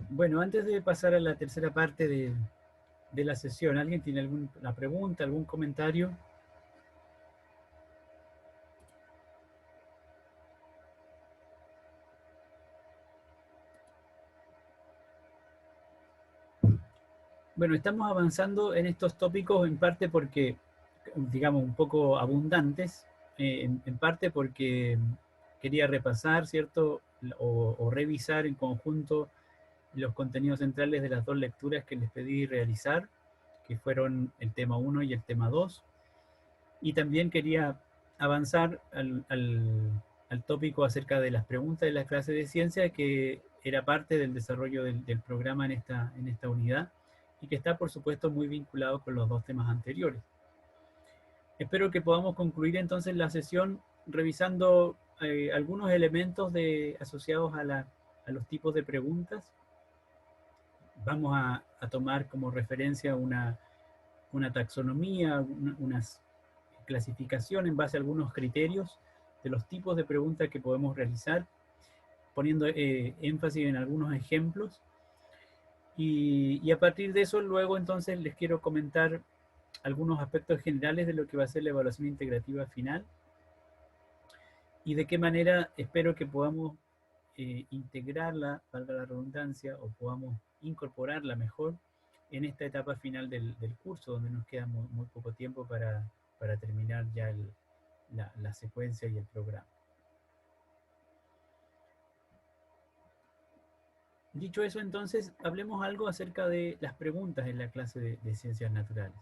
Bueno, antes de pasar a la tercera parte de la sesión, ¿alguien tiene alguna pregunta, algún comentario? Bueno, estamos avanzando en estos tópicos en parte porque, digamos, un poco abundantes, en parte porque quería repasar, ¿cierto? O revisar en conjunto los contenidos centrales de las dos lecturas que les pedí realizar, que fueron el tema 1 y el tema 2. Y también quería avanzar al tópico acerca de las preguntas de la clase de ciencia, que era parte del desarrollo del programa en esta unidad y que está, por supuesto, muy vinculado con los dos temas anteriores. Espero que podamos concluir entonces la sesión revisando algunos elementos asociados a los tipos de preguntas. Vamos a tomar como referencia una taxonomía, unas clasificación en base a algunos criterios de los tipos de preguntas que podemos realizar, poniendo énfasis en algunos ejemplos. Y a partir de eso, luego entonces les quiero comentar algunos aspectos generales de lo que va a ser la evaluación integrativa final y de qué manera espero que podamos integrarla, valga la redundancia, o podamos incorporarla mejor en esta etapa final del curso, donde nos queda muy poco tiempo para terminar ya la secuencia y el programa. Dicho eso, entonces, hablemos algo acerca de las preguntas en la clase de ciencias naturales.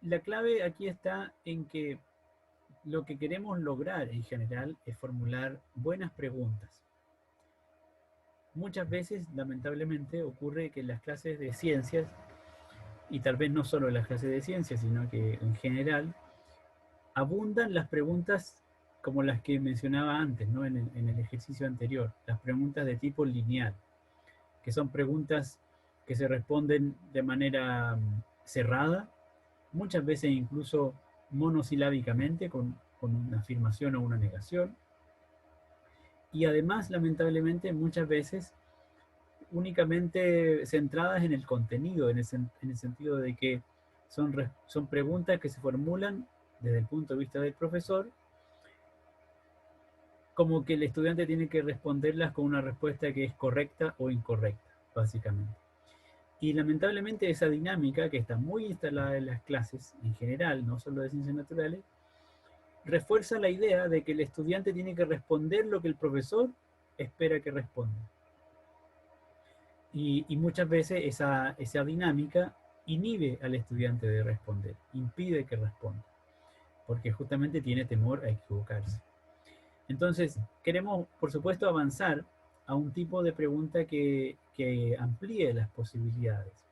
La clave aquí está en que lo que queremos lograr en general es formular buenas preguntas. Muchas veces, lamentablemente, ocurre que en las clases de ciencias, y tal vez no solo en las clases de ciencias, sino que en general, abundan las preguntas como las que mencionaba antes, ¿no? En el ejercicio anterior, las preguntas de tipo lineal, que son preguntas que se responden de manera cerrada, muchas veces incluso monosilábicamente, con una afirmación o una negación, y además, lamentablemente, muchas veces únicamente centradas en el contenido, en el sentido de que son preguntas que se formulan desde el punto de vista del profesor, como que el estudiante tiene que responderlas con una respuesta que es correcta o incorrecta, básicamente. Y lamentablemente esa dinámica, que está muy instalada en las clases en general, no solo de ciencias naturales, refuerza la idea de que el estudiante tiene que responder lo que el profesor espera que responda. Y muchas veces esa dinámica inhibe al estudiante de responder, impide que responda, porque justamente tiene temor a equivocarse. Entonces, queremos, por supuesto, avanzar a un tipo de pregunta que amplíe las posibilidades.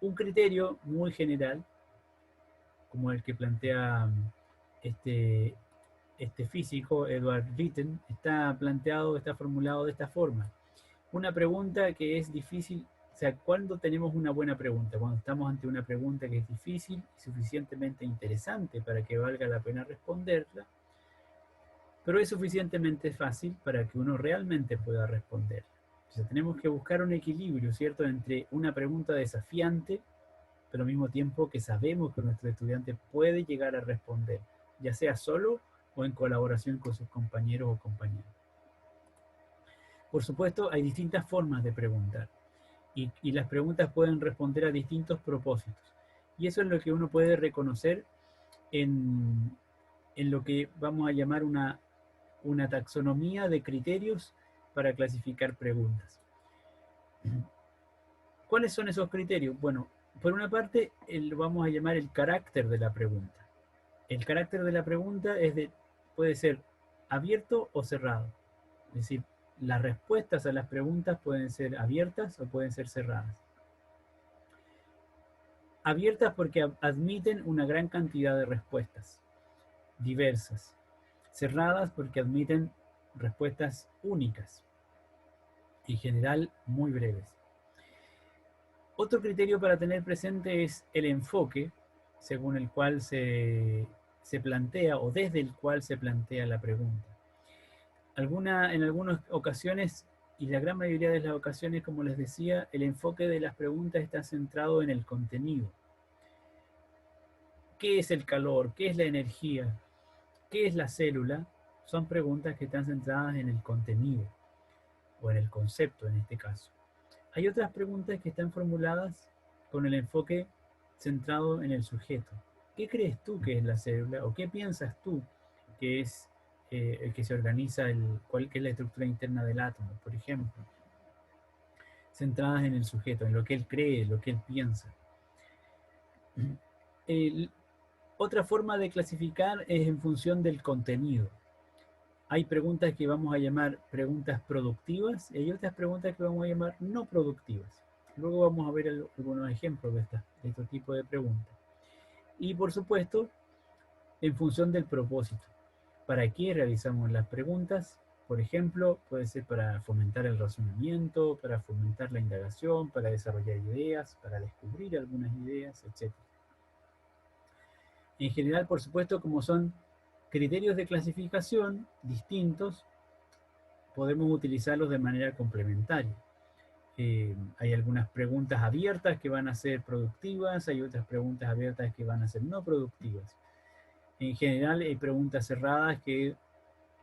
Un criterio muy general, como el que plantea este, este físico, Edward Witten, está planteado, está formulado de esta forma. Una pregunta que es difícil, o sea, ¿cuándo tenemos una buena pregunta? Cuando estamos ante una pregunta que es difícil y suficientemente interesante para que valga la pena responderla, pero es suficientemente fácil para que uno realmente pueda responder. Entonces tenemos que buscar un equilibrio, ¿cierto?, entre una pregunta desafiante, pero al mismo tiempo que sabemos que nuestro estudiante puede llegar a responder, ya sea solo o en colaboración con sus compañeros o compañeras. Por supuesto, hay distintas formas de preguntar y las preguntas pueden responder a distintos propósitos. Y eso es lo que uno puede reconocer en lo que vamos a llamar una taxonomía de criterios para clasificar preguntas. ¿Cuáles son esos criterios? Bueno, por una parte, lo vamos a llamar el carácter de la pregunta. El carácter de la pregunta puede ser abierto o cerrado. Es decir, las respuestas a las preguntas pueden ser abiertas o pueden ser cerradas. Abiertas porque admiten una gran cantidad de respuestas diversas. Cerradas porque admiten respuestas únicas, en general muy breves. Otro criterio para tener presente es el enfoque según el cual se plantea o desde el cual se plantea la pregunta. En algunas ocasiones y la gran mayoría de las ocasiones, como les decía, el enfoque de las preguntas está centrado en el contenido. ¿Qué es el calor? ¿Qué es la energía? ¿Qué es la célula? Son preguntas que están centradas en el contenido, o en el concepto en este caso. Hay otras preguntas que están formuladas con el enfoque centrado en el sujeto. ¿Qué crees tú que es la célula? ¿O qué piensas tú que es el que se organiza, cuál que es la estructura interna del átomo, por ejemplo? Centradas en el sujeto, en lo que él cree, lo que él piensa. El, Otra forma de clasificar es en función del contenido. Hay preguntas que vamos a llamar preguntas productivas y hay otras preguntas que vamos a llamar no productivas. Luego vamos a ver algunos ejemplos de este tipo de preguntas. Y por supuesto, en función del propósito. ¿Para qué realizamos las preguntas? Por ejemplo, puede ser para fomentar el razonamiento, para fomentar la indagación, para desarrollar ideas, para descubrir algunas ideas, etc. En general, por supuesto, como son criterios de clasificación distintos, podemos utilizarlos de manera complementaria. Hay algunas preguntas abiertas que van a ser productivas, hay otras preguntas abiertas que van a ser no productivas. En general, hay preguntas cerradas que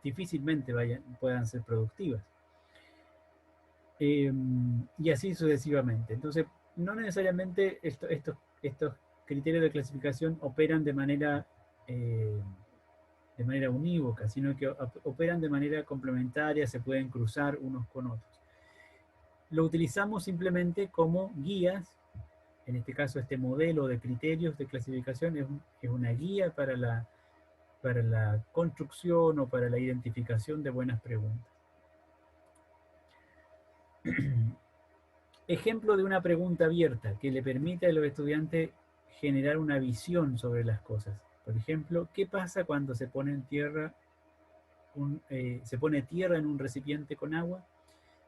difícilmente puedan ser productivas. Y así sucesivamente. Entonces, no necesariamente estos criterios de clasificación operan de manera unívoca, sino que operan de manera complementaria, se pueden cruzar unos con otros. Lo utilizamos simplemente como guías. En este caso, este modelo de criterios de clasificación es una guía para la construcción o para la identificación de buenas preguntas. Ejemplo de una pregunta abierta que le permite a los estudiantes generar una visión sobre las cosas. Por ejemplo, ¿qué pasa cuando se pone tierra en un recipiente con agua?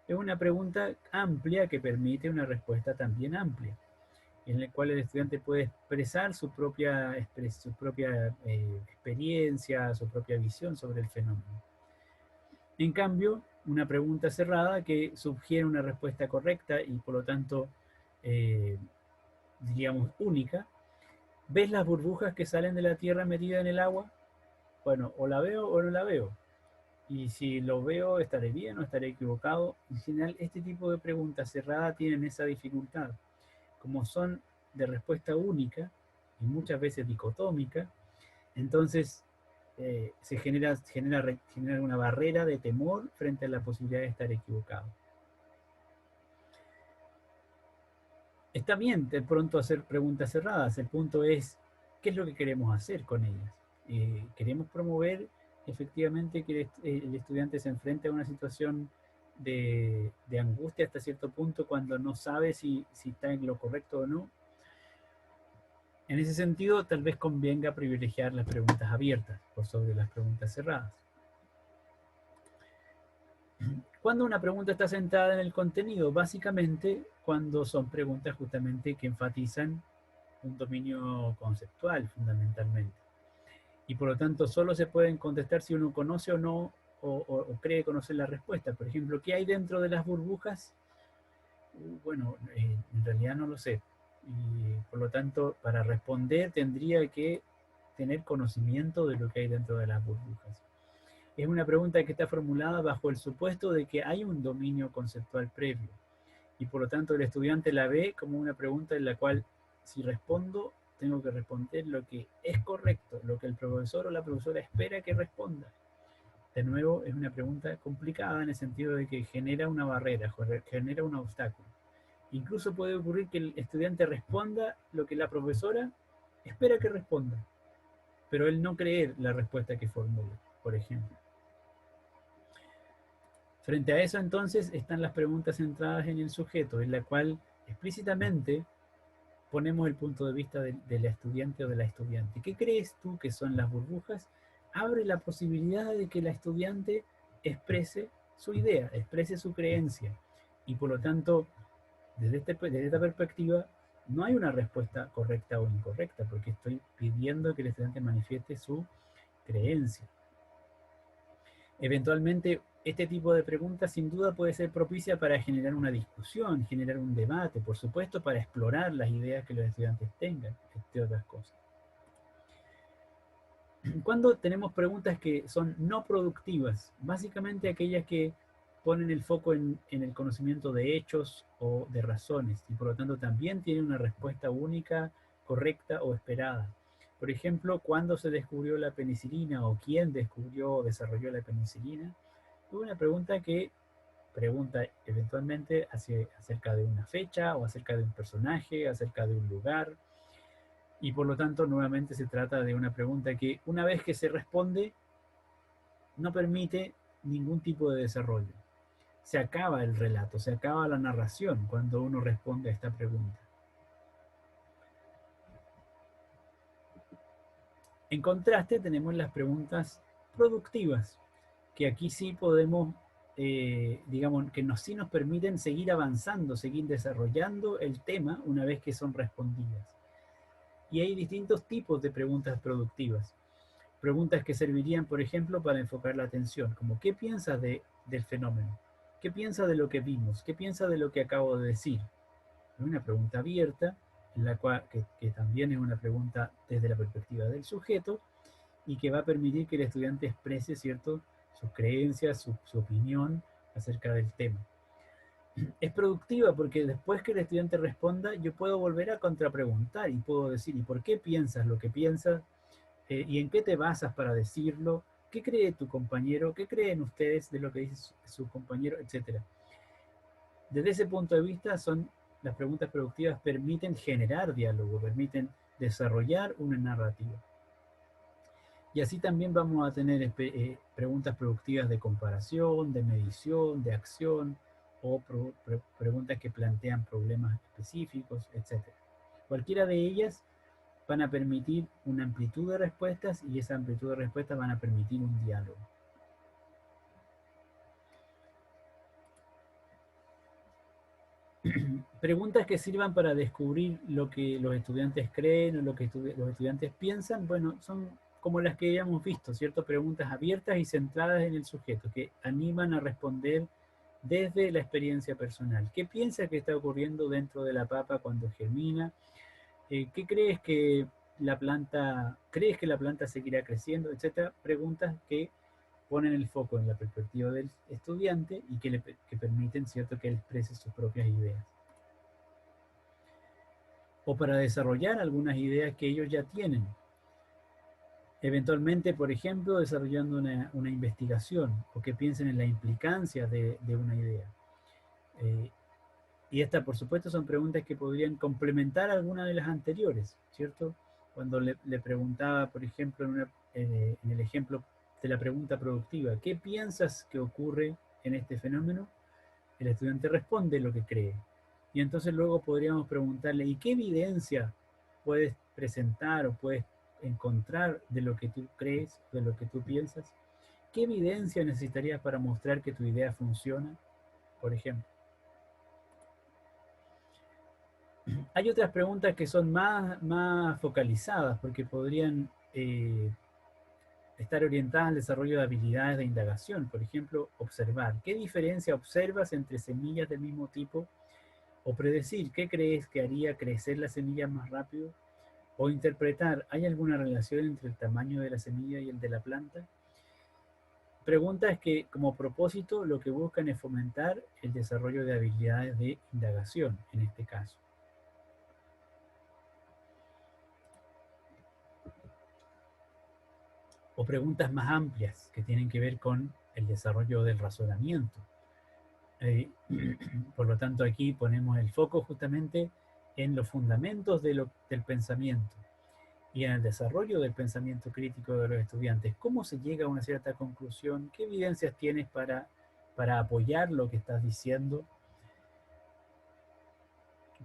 Es una pregunta amplia que permite una respuesta también amplia, en la cual el estudiante puede expresar su propia experiencia, su propia visión sobre el fenómeno. En cambio, una pregunta cerrada que sugiere una respuesta correcta y por lo tanto, diríamos, única. ¿Ves las burbujas que salen de la Tierra metida en el agua? Bueno, o la veo o no la veo. Y si lo veo, ¿estaré bien o estaré equivocado? En general, este tipo de preguntas cerradas tienen esa dificultad. Como son de respuesta única y muchas veces dicotómica, entonces se genera una barrera de temor frente a la posibilidad de estar equivocado. Está bien de pronto hacer preguntas cerradas, el punto es, ¿qué es lo que queremos hacer con ellas? ¿Queremos promover efectivamente que el estudiante se enfrente a una situación de angustia hasta cierto punto cuando no sabe si está en lo correcto o no? En ese sentido, tal vez convenga privilegiar las preguntas abiertas por sobre las preguntas cerradas. Cuando una pregunta está centrada en el contenido, básicamente cuando son preguntas justamente que enfatizan un dominio conceptual fundamentalmente. Y por lo tanto solo se pueden contestar si uno conoce o no, o cree conocer la respuesta. Por ejemplo, ¿qué hay dentro de las burbujas? Bueno, en realidad no lo sé. Y por lo tanto, para responder tendría que tener conocimiento de lo que hay dentro de las burbujas. Es una pregunta que está formulada bajo el supuesto de que hay un dominio conceptual previo. Y por lo tanto el estudiante la ve como una pregunta en la cual si respondo, tengo que responder lo que es correcto, lo que el profesor o la profesora espera que responda. De nuevo, es una pregunta complicada en el sentido de que genera una barrera, genera un obstáculo. Incluso puede ocurrir que el estudiante responda lo que la profesora espera que responda, pero él no creer la respuesta que formula, por ejemplo. Frente a eso, entonces, están las preguntas centradas en el sujeto, en la cual explícitamente ponemos el punto de vista del estudiante o de la estudiante. ¿Qué crees tú que son las burbujas? Abre la posibilidad de que la estudiante exprese su idea, exprese su creencia. Y por lo tanto, desde esta perspectiva, no hay una respuesta correcta o incorrecta, porque estoy pidiendo que el estudiante manifieste su creencia. Eventualmente, este tipo de preguntas sin duda puede ser propicia para generar una discusión, generar un debate, por supuesto, para explorar las ideas que los estudiantes tengan, entre otras cosas. Cuando tenemos preguntas que son no productivas, básicamente aquellas que ponen el foco en el conocimiento de hechos o de razones, y por lo tanto también tienen una respuesta única, correcta o esperada. Por ejemplo, ¿cuándo se descubrió la penicilina o quién descubrió o desarrolló la penicilina? Es una pregunta que pregunta eventualmente acerca de una fecha o acerca de un personaje, acerca de un lugar, y por lo tanto nuevamente se trata de una pregunta que una vez que se responde no permite ningún tipo de desarrollo. Se acaba el relato, se acaba la narración cuando uno responde a esta pregunta. En contraste tenemos las preguntas productivas, que aquí sí podemos, digamos, que sí nos permiten seguir avanzando, seguir desarrollando el tema una vez que son respondidas. Y hay distintos tipos de preguntas productivas. Preguntas que servirían, por ejemplo, para enfocar la atención, como ¿qué piensas del fenómeno? ¿Qué piensas de lo que vimos? ¿Qué piensas de lo que acabo de decir? Es una pregunta abierta, en la cual, que también es una pregunta desde la perspectiva del sujeto y que va a permitir que el estudiante exprese, ¿cierto?, sus creencias, su opinión acerca del tema. Es productiva porque después que el estudiante responda, yo puedo volver a contrapreguntar y puedo decir, ¿y por qué piensas lo que piensas? ¿Y en qué te basas para decirlo? ¿Qué cree tu compañero? ¿Qué creen ustedes de lo que dice su compañero? Etcétera. Desde ese punto de vista, las preguntas productivas permiten generar diálogo, permiten desarrollar una narrativa. Y así también vamos a tener preguntas productivas de comparación, de medición, de acción, o preguntas que plantean problemas específicos, etc. Cualquiera de ellas van a permitir una amplitud de respuestas y esa amplitud de respuestas van a permitir un diálogo. Preguntas que sirvan para descubrir lo que los estudiantes creen o lo que los estudiantes piensan, bueno, son como las que ya hemos visto, ¿cierto? Preguntas abiertas y centradas en el sujeto, que animan a responder desde la experiencia personal. ¿Qué piensas que está ocurriendo dentro de la papa cuando germina? ¿Qué crees que la planta seguirá creciendo? Etcétera. Preguntas que ponen el foco en la perspectiva del estudiante y que permiten, ¿cierto?, que él exprese sus propias ideas. O para desarrollar algunas ideas que ellos ya tienen. Eventualmente, por ejemplo, desarrollando una investigación o que piensen en la implicancia de una idea. Y estas, por supuesto, son preguntas que podrían complementar alguna de las anteriores, ¿cierto? Cuando le preguntaba, por ejemplo, en el ejemplo de la pregunta productiva, ¿qué piensas que ocurre en este fenómeno? El estudiante responde lo que cree. Y entonces luego podríamos preguntarle, ¿y qué evidencia puedes presentar o puedes encontrar de lo que tú crees, de lo que tú piensas? ¿Qué evidencia necesitarías para mostrar que tu idea funciona, por ejemplo? Hay otras preguntas que son más focalizadas porque podrían estar orientadas al desarrollo de habilidades de indagación. Por ejemplo, observar. ¿Qué diferencia observas entre semillas del mismo tipo? O predecir, ¿qué crees que haría crecer las semillas más rápido? O interpretar, ¿hay alguna relación entre el tamaño de la semilla y el de la planta? Preguntas que, como propósito, lo que buscan es fomentar el desarrollo de habilidades de indagación, en este caso. O preguntas más amplias que tienen que ver con el desarrollo del razonamiento. Por lo tanto, aquí ponemos el foco justamente en los fundamentos del pensamiento y en el desarrollo del pensamiento crítico de los estudiantes. ¿Cómo se llega a una cierta conclusión? ¿Qué evidencias tienes para apoyar lo que estás diciendo?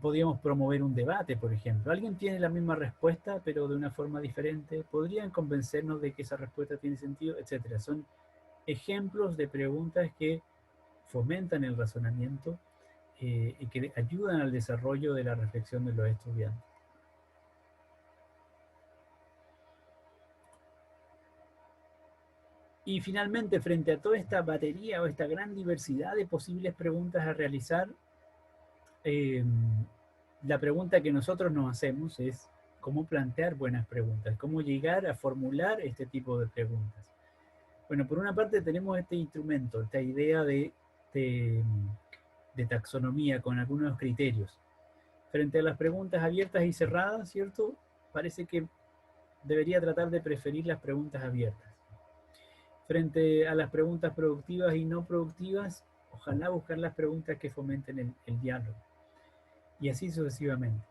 Podríamos promover un debate, por ejemplo. Alguien tiene la misma respuesta, pero de una forma diferente. ¿Podrían convencernos de que esa respuesta tiene sentido? Etcétera. Son ejemplos de preguntas que fomentan el razonamiento y que ayudan al desarrollo de la reflexión de los estudiantes. Y finalmente, frente a toda esta batería o esta gran diversidad de posibles preguntas a realizar, eh, la pregunta que nosotros nos hacemos es cómo plantear buenas preguntas, cómo llegar a formular este tipo de preguntas. Bueno, por una parte tenemos este instrumento, esta idea de, de taxonomía con algunos criterios. Frente a las preguntas abiertas y cerradas, ¿cierto? Parece que debería tratar de preferir las preguntas abiertas. Frente a las preguntas productivas y no productivas, ojalá buscar las preguntas que fomenten el diálogo. Y así sucesivamente.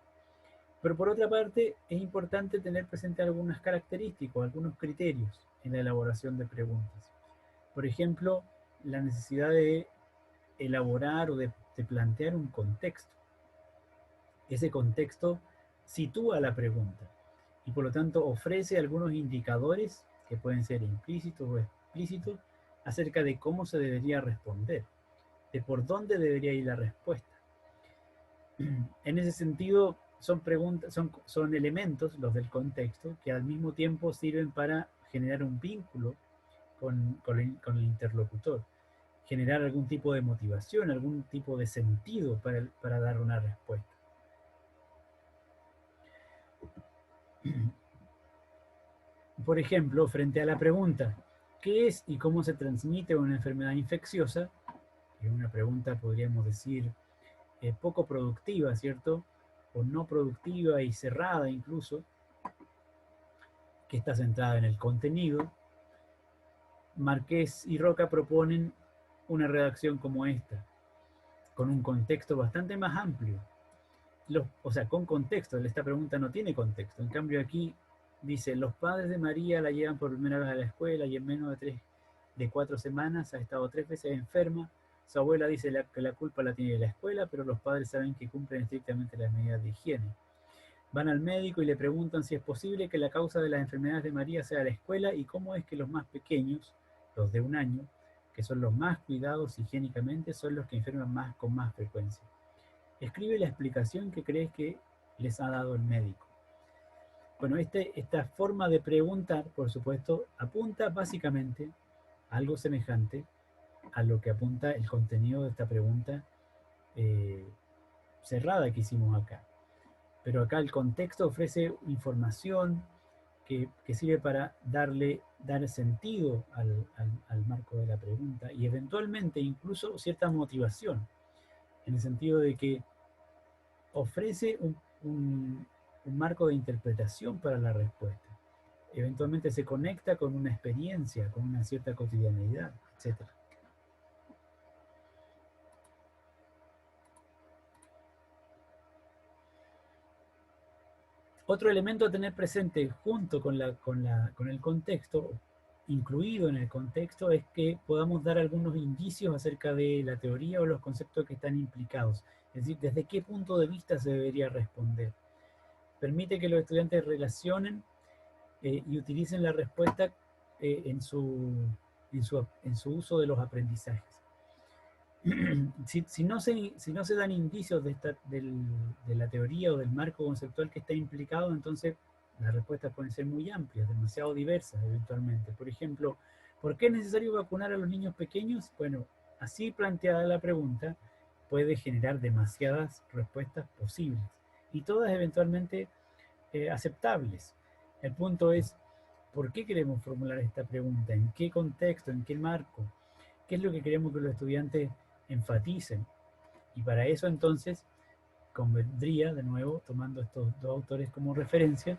Pero por otra parte, es importante tener presente algunas características, algunos criterios en la elaboración de preguntas. Por ejemplo, la necesidad de elaborar o de plantear un contexto. Ese contexto sitúa la pregunta y por lo tanto ofrece algunos indicadores que pueden ser implícitos o explícitos acerca de cómo se debería responder, de por dónde debería ir la respuesta. En ese sentido, son preguntas, son elementos, los del contexto, que al mismo tiempo sirven para generar un vínculo con el interlocutor, generar algún tipo de motivación, algún tipo de sentido para dar una respuesta. Por ejemplo, frente a la pregunta, ¿qué es y cómo se transmite una enfermedad infecciosa? Es una pregunta, podríamos decir, poco productiva, ¿cierto? O no productiva y cerrada incluso, que está centrada en el contenido. Márquez y Roca proponen una redacción como esta, con un contexto bastante más amplio. O sea, con contexto, esta pregunta no tiene contexto. En cambio aquí dice, los padres de María la llevan por primera vez a la escuela y en menos de 4 semanas ha estado 3 veces enferma. Su abuela dice que la culpa la tiene la escuela, pero los padres saben que cumplen estrictamente las medidas de higiene. Van al médico y le preguntan si es posible que la causa de las enfermedades de María sea la escuela y cómo es que los más pequeños, los de 1 año, que son los más cuidados higiénicamente, son los que enferman más con más frecuencia. Escribe la explicación que crees que les ha dado el médico. Bueno, esta forma de preguntar, por supuesto, apunta básicamente a algo semejante a lo que apunta el contenido de esta pregunta cerrada que hicimos acá. Pero acá el contexto ofrece información que sirve para dar sentido al marco de la pregunta y eventualmente incluso cierta motivación, en el sentido de que ofrece un marco de interpretación para la respuesta. Eventualmente se conecta con una experiencia, con una cierta cotidianeidad, etc. Otro elemento a tener presente junto con el contexto, incluido en el contexto, es que podamos dar algunos indicios acerca de la teoría o los conceptos que están implicados. Es decir, desde qué punto de vista se debería responder. Permite que los estudiantes relacionen y utilicen la respuesta en su uso de los aprendizajes. Si no se dan indicios de la teoría o del marco conceptual que está implicado, entonces las respuestas pueden ser muy amplias, demasiado diversas eventualmente. Por ejemplo, ¿por qué es necesario vacunar a los niños pequeños? Bueno, así planteada la pregunta puede generar demasiadas respuestas posibles y todas eventualmente aceptables. El punto es, ¿por qué queremos formular esta pregunta? ¿En qué contexto? ¿En qué marco? ¿Qué es lo que queremos que los estudiantes enfaticen? Y para eso entonces convendría, de nuevo, tomando estos dos autores como referencia,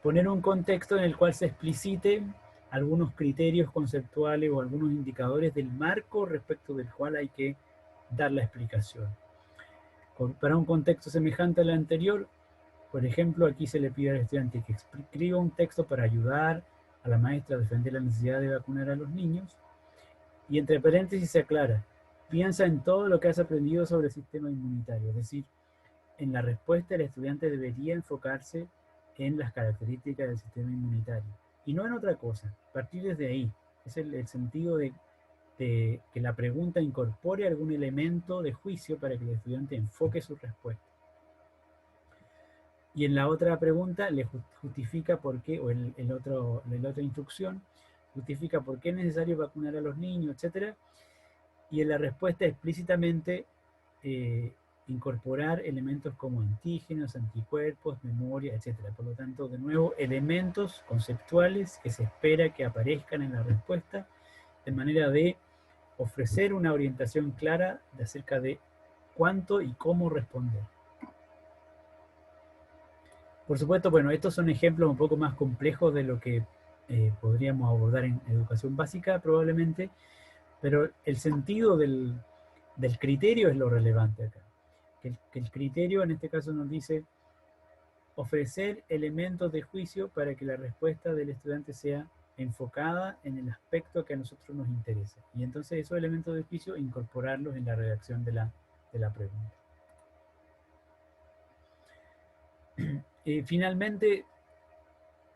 poner un contexto en el cual se expliciten algunos criterios conceptuales o algunos indicadores del marco respecto del cual hay que dar la explicación. Para un contexto semejante al anterior, por ejemplo, aquí se le pide al estudiante que escriba un texto para ayudar a la maestra a defender la necesidad de vacunar a los niños. Y entre paréntesis se aclara, piensa en todo lo que has aprendido sobre el sistema inmunitario. Es decir, en la respuesta el estudiante debería enfocarse en las características del sistema inmunitario. Y no en otra cosa, partir desde ahí. Es el sentido de que la pregunta incorpore algún elemento de juicio para que el estudiante enfoque su respuesta. Y en la otra pregunta le justifica por qué, o en la otra instrucción, justifica por qué es necesario vacunar a los niños, etcétera, y en la respuesta explícitamente incorporar elementos como antígenos, anticuerpos, memoria, etcétera. Por lo tanto, de nuevo, elementos conceptuales que se espera que aparezcan en la respuesta de manera de ofrecer una orientación clara de acerca de cuánto y cómo responder. Por supuesto, bueno, estos son ejemplos un poco más complejos de lo que podríamos abordar en educación básica probablemente, pero el sentido del criterio es lo relevante acá. Que el criterio en este caso nos dice ofrecer elementos de juicio para que la respuesta del estudiante sea enfocada en el aspecto que a nosotros nos interesa. Y entonces esos elementos de juicio incorporarlos en la redacción de la pregunta. Finalmente,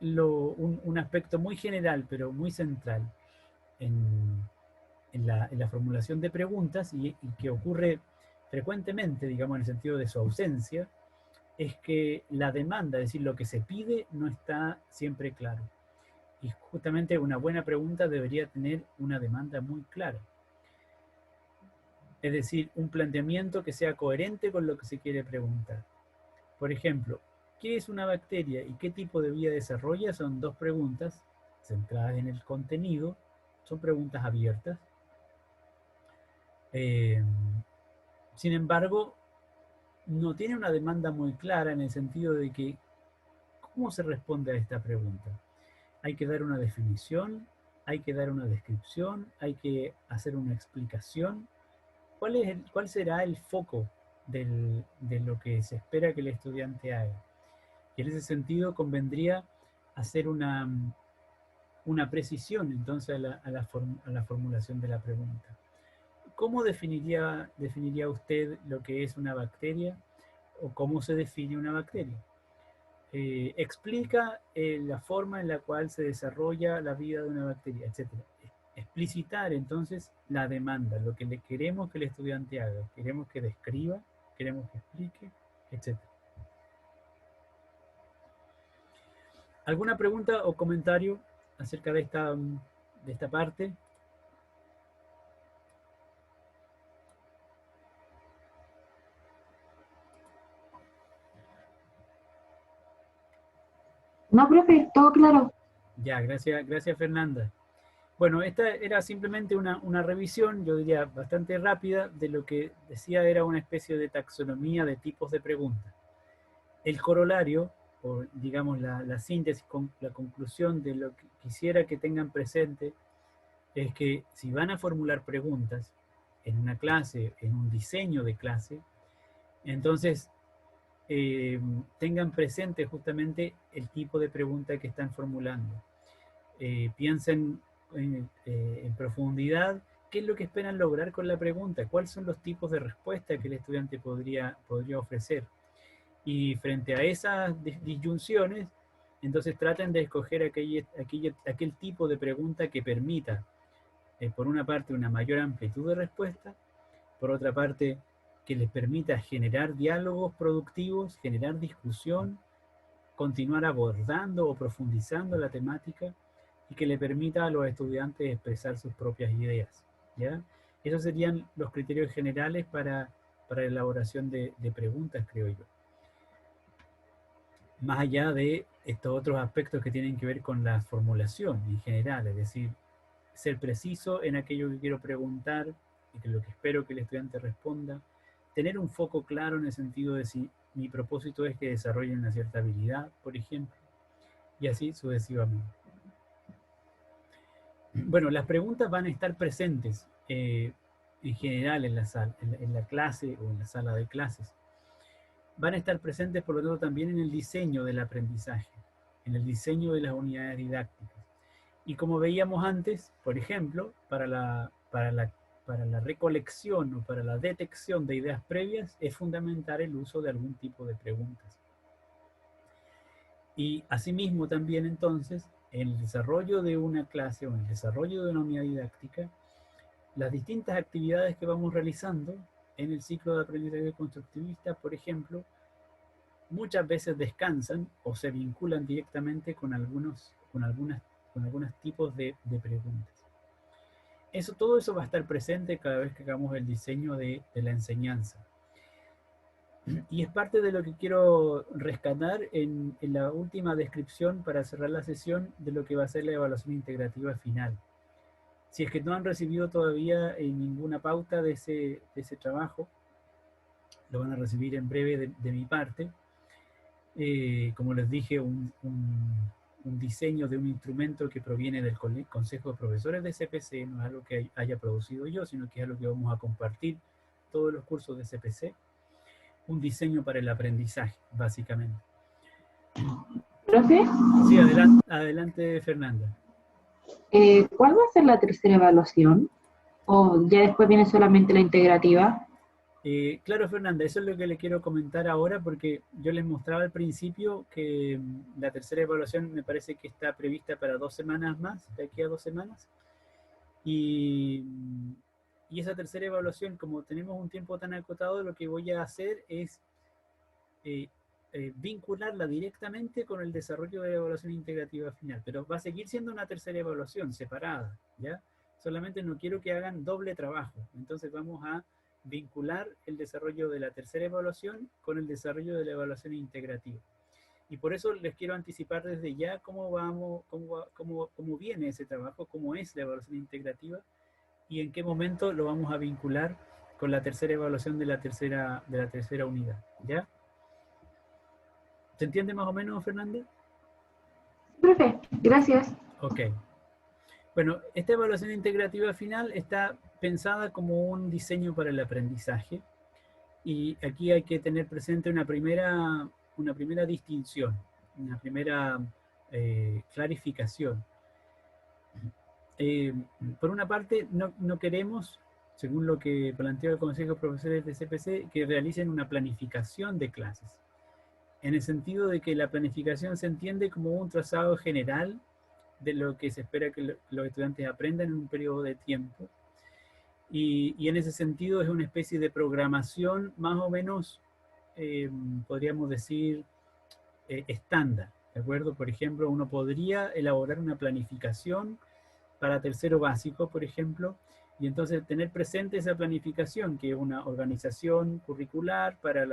un aspecto muy general, pero muy central en la formulación de preguntas y que ocurre frecuentemente, digamos, en el sentido de su ausencia, es que la demanda, es decir, lo que se pide, no está siempre claro. Y justamente una buena pregunta debería tener una demanda muy clara. Es decir, un planteamiento que sea coherente con lo que se quiere preguntar. Por ejemplo, ¿qué es una bacteria y qué tipo de vida desarrolla? Son dos preguntas centradas en el contenido, son preguntas abiertas. Sin embargo, no tiene una demanda muy clara en el sentido de que, ¿cómo se responde a esta pregunta? Hay que dar una definición, hay que dar una descripción, hay que hacer una explicación. ¿Cuál será el foco de lo que se espera que el estudiante haga? Y en ese sentido convendría hacer una precisión entonces a la formulación de la pregunta. ¿Cómo definiría usted lo que es una bacteria o cómo se define una bacteria? Explica la forma en la cual se desarrolla la vida de una bacteria, etc. Explicitar entonces la demanda, lo que le queremos que el estudiante haga. Queremos que describa, queremos que explique, etc. ¿Alguna pregunta o comentario acerca de esta parte? No, profe, todo claro. Ya, gracias Fernanda. Bueno, esta era simplemente una revisión, yo diría bastante rápida, de lo que decía era una especie de taxonomía de tipos de preguntas. El corolario, o digamos la síntesis, la conclusión de lo que quisiera que tengan presente, es que si van a formular preguntas en una clase, en un diseño de clase, entonces tengan presente justamente el tipo de pregunta que están formulando. Piensen en profundidad qué es lo que esperan lograr con la pregunta, cuáles son los tipos de respuesta que el estudiante podría ofrecer. Y frente a esas disyunciones, entonces traten de escoger aquel tipo de pregunta que permita, por una parte, una mayor amplitud de respuesta, por otra parte, que les permita generar diálogos productivos, generar discusión, continuar abordando o profundizando la temática y que le permita a los estudiantes expresar sus propias ideas. ¿Ya? Esos serían los criterios generales para la elaboración de preguntas, creo yo. Más allá de estos otros aspectos que tienen que ver con la formulación en general, es decir, ser preciso en aquello que quiero preguntar y que lo que espero que el estudiante responda, tener un foco claro en el sentido de si mi propósito es que desarrollen una cierta habilidad, por ejemplo, y así sucesivamente. Bueno, las preguntas van a estar presentes en general en la sala, en la clase o en la sala de clases. Van a estar presentes, por lo tanto, también en el diseño del aprendizaje, en el diseño de las unidades didácticas. Y como veíamos antes, por ejemplo, para la recolección o para la detección de ideas previas, es fundamental el uso de algún tipo de preguntas. Y asimismo también entonces, en el desarrollo de una clase o en el desarrollo de una unidad didáctica, las distintas actividades que vamos realizando en el ciclo de aprendizaje constructivista, por ejemplo, muchas veces descansan o se vinculan directamente con algunas con algunos tipos de preguntas. Todo eso va a estar presente cada vez que hagamos el diseño de la enseñanza. Y es parte de lo que quiero rescatar en la última descripción para cerrar la sesión de lo que va a ser la evaluación integrativa final. Si es que no han recibido todavía ninguna pauta de ese trabajo, lo van a recibir en breve de mi parte. Como les dije, un diseño de un instrumento que proviene del Consejo de Profesores de CPC, no es algo que haya producido yo, sino que es algo que vamos a compartir todos los cursos de CPC. Un diseño para el aprendizaje, básicamente. Profe, Sí, adelante Fernanda. ¿cuál va a ser la tercera evaluación? ¿O ya después viene solamente la integrativa? Claro, Fernanda, eso es lo que le quiero comentar ahora, porque yo les mostraba al principio que la tercera evaluación me parece que está prevista para 2 semanas más, de aquí a 2 semanas. Y esa tercera evaluación, como tenemos un tiempo tan acotado, lo que voy a hacer es vincularla directamente con el desarrollo de la evaluación integrativa final, pero va a seguir siendo una tercera evaluación separada, ¿ya? Solamente no quiero que hagan doble trabajo, entonces vamos a vincular el desarrollo de la tercera evaluación con el desarrollo de la evaluación integrativa. Y por eso les quiero anticipar desde ya cómo viene ese trabajo, cómo es la evaluación integrativa y en qué momento lo vamos a vincular con la tercera evaluación de la tercera unidad, ¿ya? ¿Se entiende más o menos, Fernanda? Profe, gracias. Ok. Bueno, esta evaluación integrativa final está pensada como un diseño para el aprendizaje y aquí hay que tener presente una primera distinción, una primera clarificación. Por una parte, no queremos, según lo que planteó el Consejo de Profesores de CPC, que realicen una planificación de clases, en el sentido de que la planificación se entiende como un trazado general de lo que se espera que los estudiantes aprendan en un periodo de tiempo. Y en ese sentido es una especie de programación más o menos, podríamos decir, estándar, ¿de acuerdo? Por ejemplo, uno podría elaborar una planificación para tercero básico, por ejemplo, y entonces tener presente esa planificación, que es una organización curricular para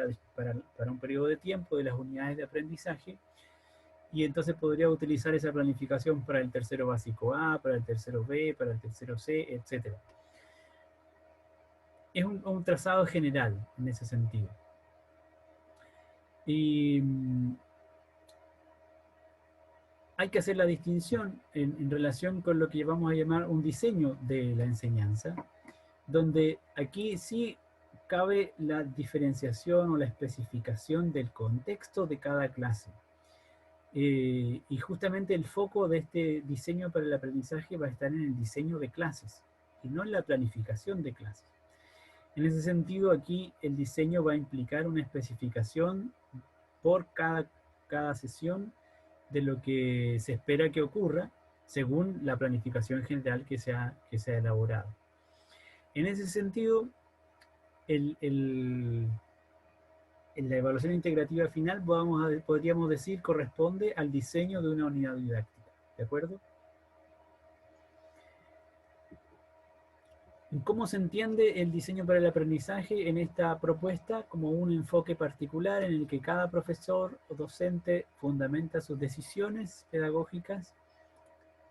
un periodo de tiempo de las unidades de aprendizaje, y entonces podría utilizar esa planificación para el tercero básico A, para el tercero B, para el tercero C, etc. Es un trazado general en ese sentido. Y hay que hacer la distinción en relación con lo que vamos a llamar un diseño de la enseñanza, donde aquí sí cabe la diferenciación o la especificación del contexto de cada clase. Y justamente el foco de este diseño para el aprendizaje va a estar en el diseño de clases y no en la planificación de clases. En ese sentido, aquí el diseño va a implicar una especificación por cada sesión de lo que se espera que ocurra según la planificación general que se ha elaborado. En ese sentido, en la evaluación integrativa final podríamos decir corresponde al diseño de una unidad didáctica, ¿de acuerdo? ¿Cómo se entiende el diseño para el aprendizaje en esta propuesta? Como un enfoque particular en el que cada profesor o docente fundamenta sus decisiones pedagógicas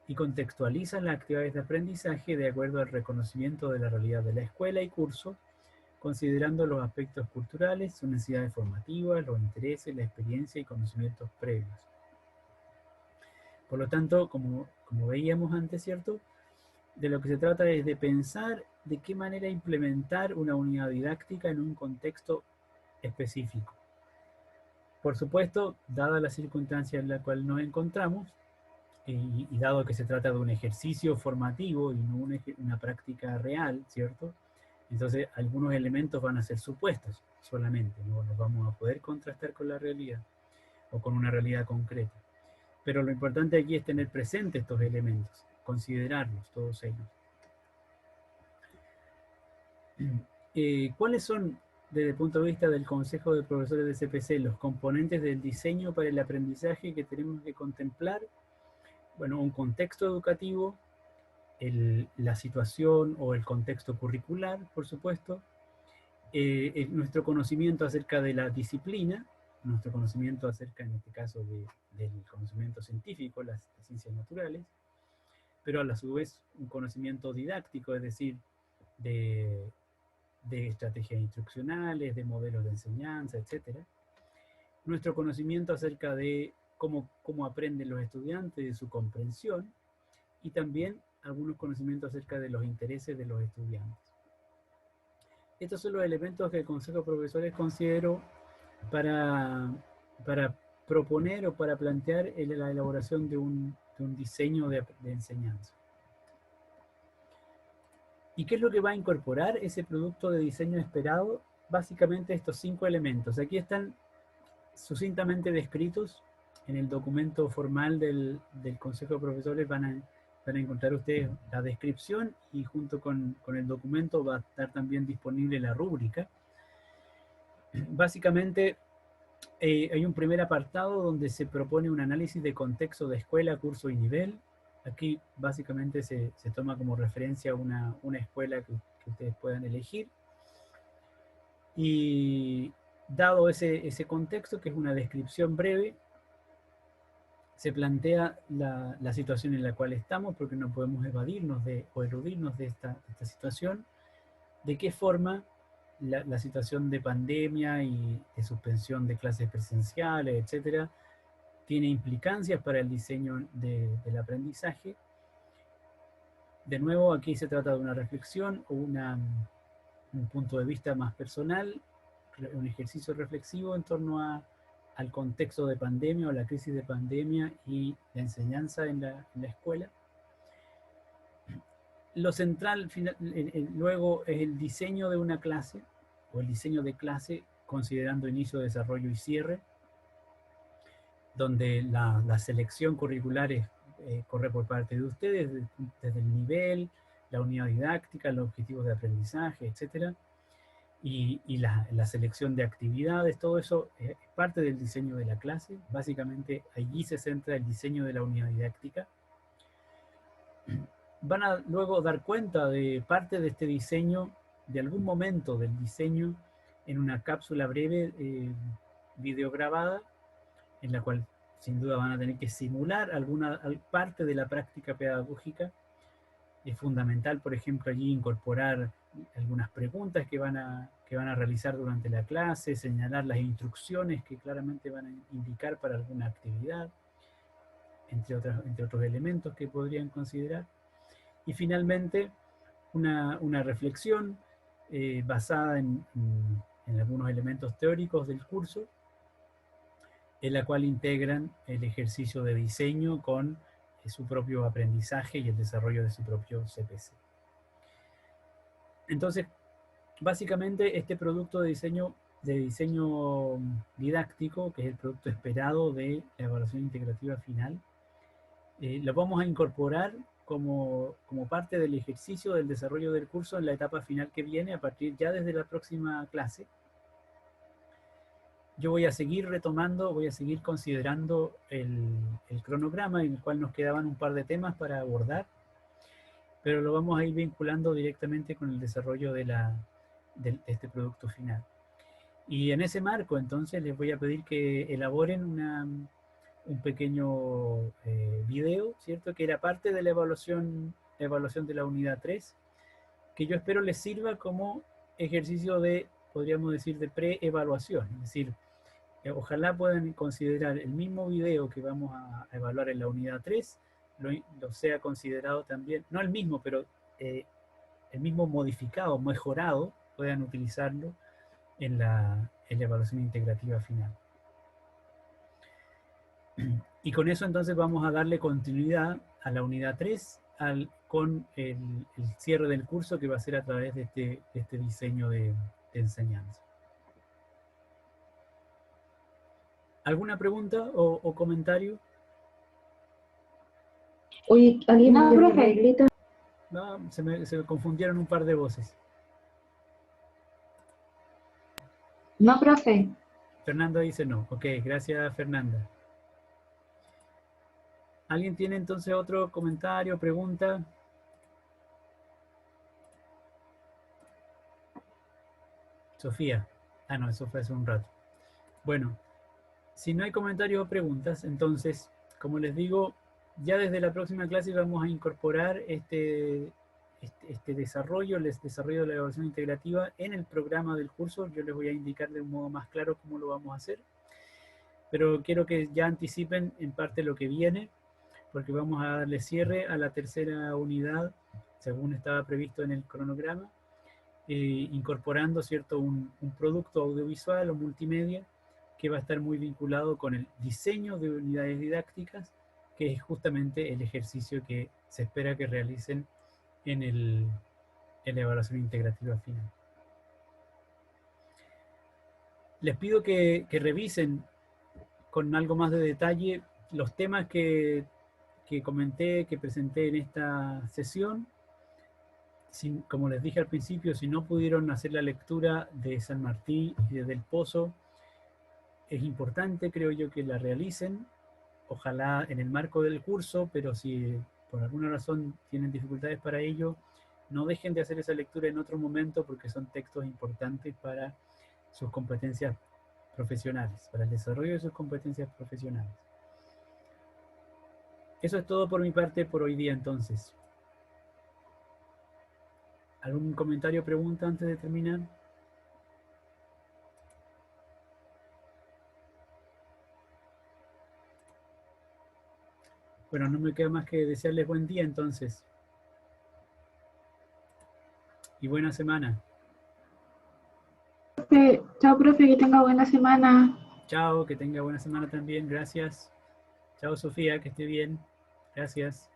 y contextualiza las actividades de aprendizaje de acuerdo al reconocimiento de la realidad de la escuela y curso, considerando los aspectos culturales, sus necesidades formativas, los intereses, la experiencia y conocimientos previos. Por lo tanto, como veíamos antes, ¿cierto?, de lo que se trata es de pensar de qué manera implementar una unidad didáctica en un contexto específico. Por supuesto, dada la circunstancia en la cual nos encontramos, y dado que se trata de un ejercicio formativo y no una práctica real, ¿cierto? Entonces, algunos elementos van a ser supuestos solamente, no los vamos a poder contrastar con la realidad o con una realidad concreta. Pero lo importante aquí es tener presentes estos elementos, considerarlos todos ellos. ¿Cuáles son, desde el punto de vista del Consejo de Profesores de CPC, los componentes del diseño para el aprendizaje que tenemos que contemplar bueno, un contexto educativo, la situación o el contexto curricular, por supuesto, nuestro conocimiento acerca de la disciplina, nuestro conocimiento acerca, en este caso, del conocimiento científico, las ciencias naturales, pero a su vez un conocimiento didáctico, es decir, de, de estrategias instruccionales, de modelos de enseñanza, etcétera. Nuestro conocimiento acerca de cómo aprenden los estudiantes, de su comprensión, y también algunos conocimientos acerca de los intereses de los estudiantes. Estos son los elementos que el Consejo de Profesores consideró para, para proponer o para plantear la elaboración de un diseño de enseñanza. ¿Y qué es lo que va a incorporar ese producto de diseño esperado? Básicamente estos 5 elementos. Aquí están sucintamente descritos en el documento formal del Consejo de Profesores. Van a encontrar ustedes la descripción y junto con el documento va a estar también disponible la rúbrica. Básicamente hay un primer apartado donde se propone un análisis de contexto de escuela, curso y nivel. Aquí básicamente se toma como referencia una escuela que ustedes puedan elegir. Y dado ese contexto, que es una descripción breve, se plantea la situación en la cual estamos, porque no podemos evadirnos o eludirnos de esta situación, de qué forma la situación de pandemia y de suspensión de clases presenciales, etcétera, tiene implicancias para el diseño del aprendizaje. De nuevo, aquí se trata de una reflexión o un punto de vista más personal, un ejercicio reflexivo en torno al contexto de pandemia o la crisis de pandemia y la enseñanza en la escuela. Lo central luego es el diseño de una clase o el diseño de clase considerando inicio, desarrollo y cierre, donde la selección curricular corre por parte de ustedes, desde el nivel, la unidad didáctica, los objetivos de aprendizaje, etcétera, y la selección de actividades, todo eso es parte del diseño de la clase. Básicamente allí se centra el diseño de la unidad didáctica. Van a luego dar cuenta de parte de este diseño, de algún momento del diseño, en una cápsula breve videograbada, en la cual sin duda van a tener que simular alguna parte de la práctica pedagógica. Es fundamental, por ejemplo, allí incorporar algunas preguntas que van a realizar durante la clase, señalar las instrucciones que claramente van a indicar para alguna actividad, entre otros elementos que podrían considerar. Y finalmente, una reflexión basada en algunos elementos teóricos del curso, en la cual integran el ejercicio de diseño con su propio aprendizaje y el desarrollo de su propio CPC. Entonces, básicamente este producto de diseño didáctico, que es el producto esperado de la evaluación integrativa final, lo vamos a incorporar como parte del ejercicio del desarrollo del curso en la etapa final que viene, a partir ya desde la próxima clase. Yo voy a seguir retomando, voy a seguir considerando el cronograma en el cual nos quedaban un par de temas para abordar, pero lo vamos a ir vinculando directamente con el desarrollo de este producto final. Y en ese marco, entonces, les voy a pedir que elaboren un pequeño video, ¿cierto? Que era parte de la evaluación de la unidad 3, que yo espero les sirva como ejercicio de, podríamos decir, de pre-evaluación. Es decir, ojalá puedan considerar el mismo video que vamos a evaluar en la unidad 3, lo sea considerado también, no el mismo, pero el mismo modificado, mejorado, puedan utilizarlo en la evaluación integrativa final. Y con eso entonces vamos a darle continuidad a la unidad 3 con el cierre del curso, que va a ser a través de este diseño de enseñanza. ¿Alguna pregunta o comentario? Oye, ¿alguien me grita? No, se me confundieron un par de voces. No, profe. Fernanda dice no. Ok, gracias Fernanda. ¿Alguien tiene entonces otro comentario, pregunta? Sofía. Ah, no, eso fue hace un rato. Bueno, si no hay comentarios o preguntas, entonces, como les digo, ya desde la próxima clase vamos a incorporar este desarrollo, el desarrollo de la evaluación integrativa en el programa del curso. Yo les voy a indicar de un modo más claro cómo lo vamos a hacer, pero quiero que ya anticipen en parte lo que viene, porque vamos a darle cierre a la tercera unidad, según estaba previsto en el cronograma, incorporando, ¿cierto?, un producto audiovisual o multimedia que va a estar muy vinculado con el diseño de unidades didácticas, que es justamente el ejercicio que se espera que realicen en la evaluación integrativa final. Les pido que revisen con algo más de detalle los temas que comenté, que presenté en esta sesión. Como les dije al principio, si no pudieron hacer la lectura de San Martín y de Del Pozo, es importante, creo yo, que la realicen, ojalá en el marco del curso, pero si por alguna razón tienen dificultades para ello, no dejen de hacer esa lectura en otro momento porque son textos importantes para sus competencias profesionales, para el desarrollo de sus competencias profesionales. Eso es todo por mi parte por hoy día entonces. ¿Algún comentario o pregunta antes de terminar? Bueno, no me queda más que desearles buen día entonces. Y buena semana. Chao, profe, que tenga buena semana. Chao, que tenga buena semana también. Gracias. Chao, Sofía, que esté bien. Gracias.